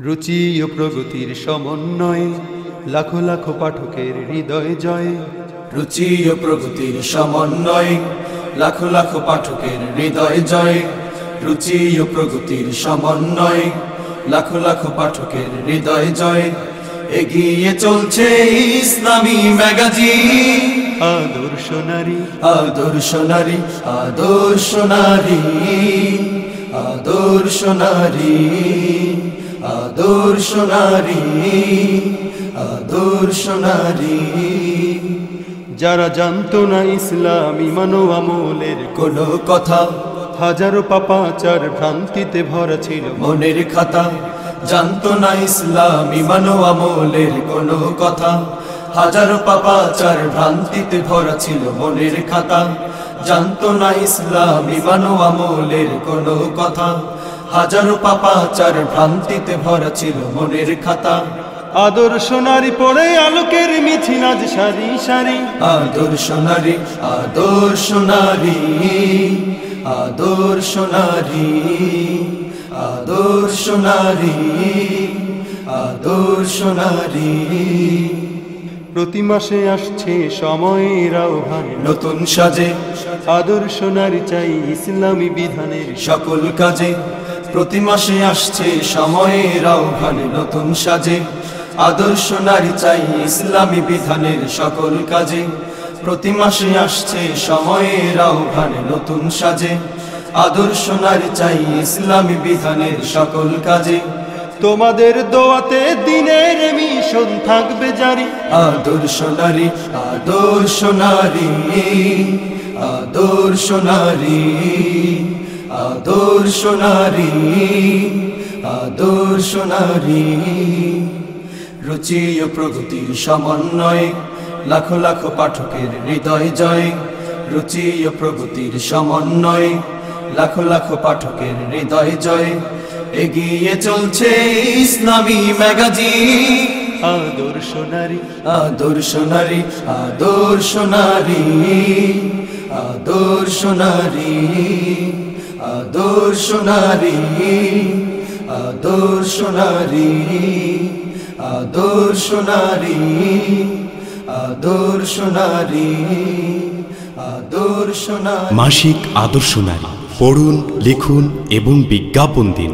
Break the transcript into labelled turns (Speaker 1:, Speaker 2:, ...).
Speaker 1: রুচি ও প্রগতির সমন্বয়ে লাখো লাখো পাঠকের হৃদয় জয়।
Speaker 2: রুচি ও প্রগতির সমন্বয়ে লাখো লাখো পাঠকের হৃদয় জয়। রুচি ও প্রগতির সমন্বয়ে লাখো লাখো পাঠকের হৃদয় জয়। এগিয়ে চলছে ইসলামী ম্যাগাজিন।
Speaker 1: আদর্শ নারী,
Speaker 2: আদর্শ নারী, আদর্শ নারী, আদর্শ নারী, আদর্শ নারী, আদর্শ নারী।
Speaker 1: যারা জানতো না ইসলামী মানো আমলের
Speaker 2: কোনো কথা,
Speaker 1: হাজারো পাপাচার ভ্রান্তিতে ভরা ছিল
Speaker 2: মনের খাতা। জানতো না ইসলামী মানো আমলের কোনো কথা, হাজারো পাপাচার ভ্রান্তিতে ভরা ছিল মনের খাতা। জানতো না ইসলামী মানো আমলের কোনো কথা, হাজারো পাপাচার ভ্রান্তিতে ভরা ছিল মনের খাতা।
Speaker 1: আদর্শ নারী পড়ে আলোকের মিছিল আজ সারি সারি।
Speaker 2: আদর্শ নারী, আদর্শ নারী, আদর্শ নারী, আদর্শ নারী, আদর্শ নারী।
Speaker 1: প্রতি মাসে আসছে সময়ের আহ্বান
Speaker 2: নতুন সাজে,
Speaker 1: আদর্শ নারী চাই ইসলামী বিধানের
Speaker 2: সকল কাজে। প্রতি মাসে আসছে সময়ের আহ্বানে নতুন সাজে, আদর্শ নারী চাই ইসলামী বিধানের সকল কাজে। প্রতি মাসে আসছে সময়ের আহ্বানে নতুন সাজে, আদর্শ নারী চাই ইসলামী বিধানের সকল কাজে।
Speaker 1: তোমাদের দোয়াতে দিনের মিশন থাকবে জারি।
Speaker 2: আদর্শ নারী, আদর্শ নারী, আদর্শ নারী, আদর্শ নারী, আদর্শ নারী। রুচি ও প্রগতির সমন্বয়ে লাখো লাখো পাঠকের হৃদয় জয়। রুচি ও প্রগতির সমন্বয়ে লাখো লাখো পাঠকের হৃদয় জয়। এগিয়ে চলছে ইসলামী ম্যাগাজিন।
Speaker 1: আদর্শ নারী,
Speaker 2: আদর্শ নারী, আদর্শ নারী, আদর্শ নারী, আদর্শ নারী, আদর্শ নারী, আদর্শ নারী, আদর্শ নারী, আদর্শ নারী।
Speaker 3: মাসিক আদর্শ নারী পড়ুন, লিখুন এবং বিজ্ঞাপন দিন।